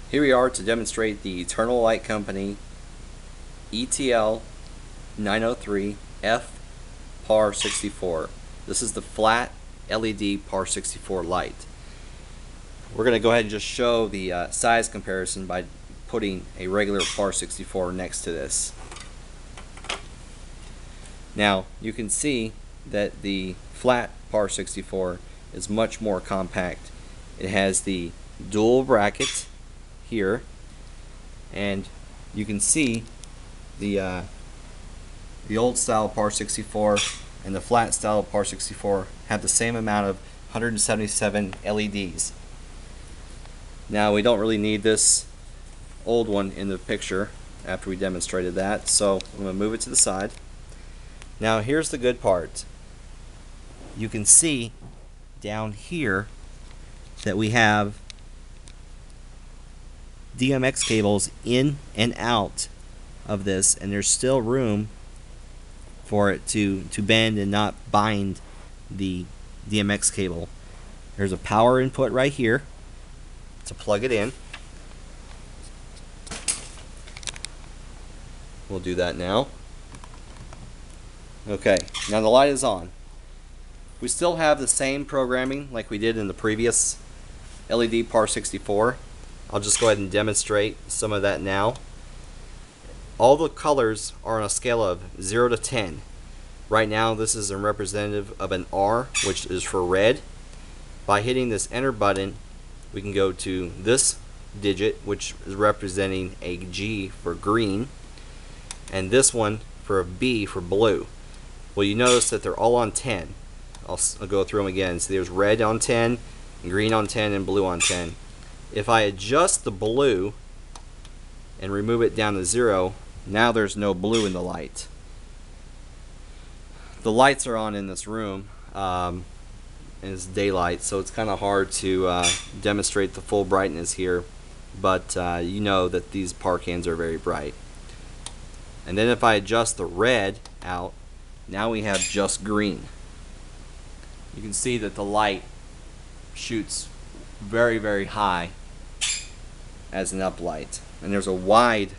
Here we are to demonstrate the Eternal Light Company ETL 903F PAR 64. This is the flat LED PAR 64 light. We're going to go ahead and just show the size comparison by putting a regular PAR 64 next to this. Now you can see that the flat PAR 64 is much more compact. It has the dual brackets here, and you can see the old style PAR 64 and the flat style PAR 64 have the same amount of 177 LEDs. Now we don't really need this old one in the picture after we demonstrated that, so I'm going to move it to the side. Now here's the good part. You can see down here that we have DMX cables in and out of this, and there's still room for it to bend and not bind the DMX cable. There's a power input right here to plug it in. We'll do that now. Okay, now the light is on. We still have the same programming like we did in the previous LED PAR 64. I'll just go ahead and demonstrate some of that now. All the colors are on a scale of 0 to 10. Right now this is a representative of an R, which is for red. By hitting this enter button, we can go to this digit, which is representing a G for green, and this one for a B for blue. Well, you notice that they're all on 10. I'll go through them again. So there's red on 10, green on 10, and blue on 10. If I adjust the blue and remove it down to 0, now there's no blue in the light. The lights are on in this room, and it's daylight, so it's kind of hard to demonstrate the full brightness here, but you know that these PAR cans are very bright. And then if I adjust the red out, now we have just green. You can see that the light shoots very, very high as an uplight, and there's a wide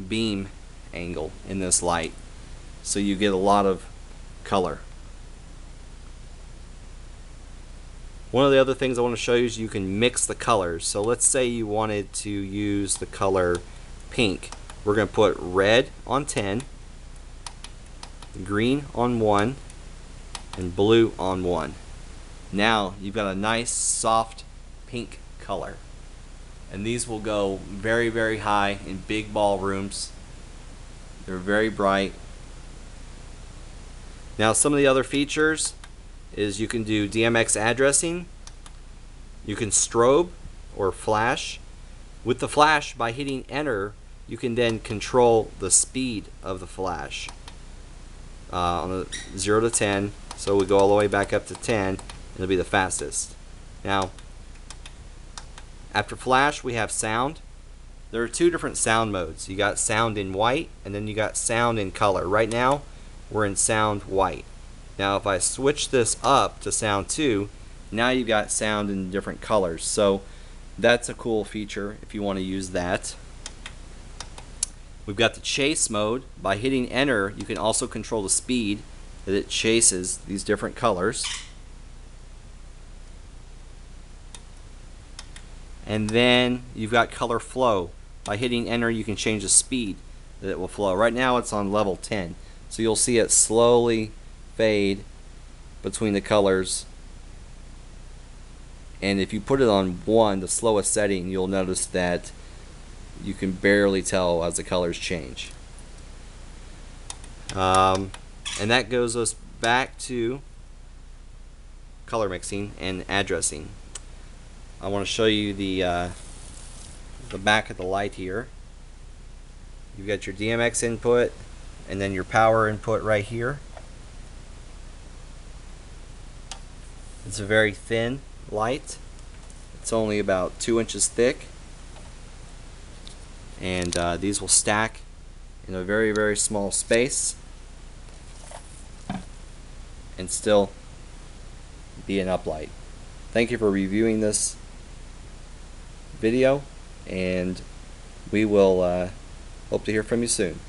beam angle in this light, so you get a lot of color. One of the other things I want to show you is you can mix the colors. So let's say you wanted to use the color pink. We're going to put red on 10, green on 1, and blue on 1. Now you've got a nice soft pink color, and these will go very, very high in big ballrooms. They're very bright. Now some of the other features is you can do DMX addressing, you can strobe or flash. With the flash, by hitting enter, you can then control the speed of the flash on a 0 to 10. So we go all the way back up to 10, it'll be the fastest. Now after flash, we have sound. There are two different sound modes. You got sound in white, and then you got sound in color. Right now we're in sound white. Now if I switch this up to sound 2, now you've got sound in different colors. So that's a cool feature if you want to use that. We've got the chase mode. By hitting enter, you can also control the speed that it chases these different colors. And then you've got color flow. By hitting enter, you can change the speed that it will flow. Right now it's on level 10, so you'll see it slowly fade between the colors, and if you put it on 1, the slowest setting, you'll notice that you can barely tell as the colors change. And that goes us back to color mixing and addressing. I want to show you the back of the light here. You've got your DMX input and then your power input right here. It's a very thin light. It's only about 2 inches thick, and these will stack in a very, very small space and still be an uplight. Thank you for reviewing this video. and we will hope to hear from you soon.